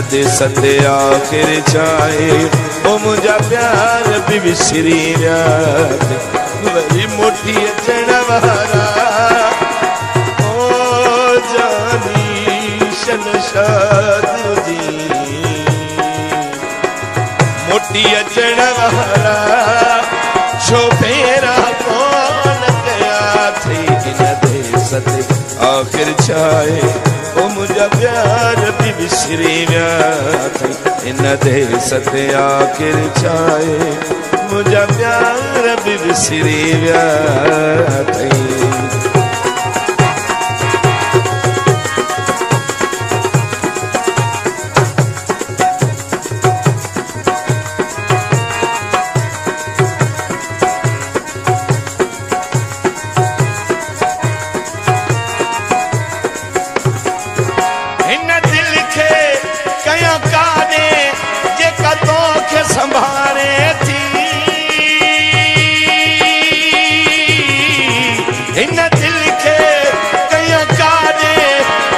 दे सते आखिर चाहे ओ मुझा प्यार भी विसरी विया वरी मोटी अचण वारा ओ जानी शनशाद जी मोटी अचण वारा छो फेरा कौन कया थी इन दे सते आखिर चाहे ओ मुझा प्यार भी विसरी विया इन दे सते आखिर चाहे मुझा प्यार भी विसरी विया संभारे थी इन दिल के कया काने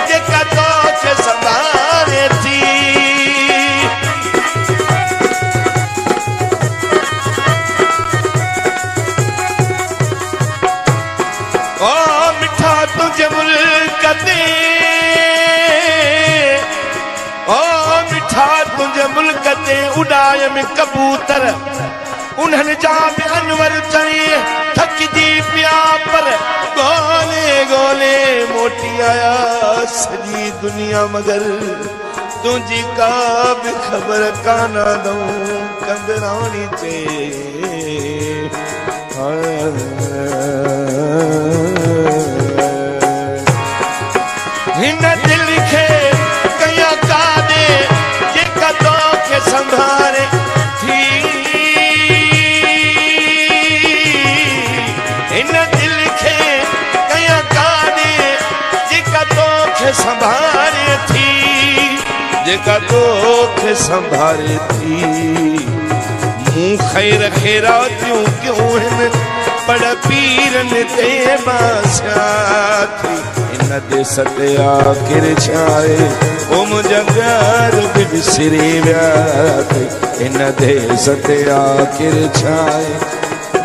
जेका तोखे संभारे थी ओ मिठा तुझे मुल्क दे ओ मिठा तुझे मुल्क दे उड़ाए में कबूतर उन्हनि जा भी अनवर चई थक जी पिया पर गोले गोले मोटी आया सजी दुनिया मगर तुझी का भी खबर काना दूं कंदरानी चे हिन दिल खे कया काने जेका तोखे संभारे थी हिन दिल खे कया काने जेका तोखे संभारे थी जेका तोखे संभारे थी मूं खैर खैरातियूं क्यों हिन बड़ पीरन ते बासिया थी इन दे सते आखिर छाए ओ मुझा प्यार भी विसरी विया इन दे सते आखिर छाए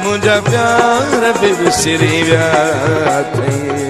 मुझा प्यार भी विसरी विया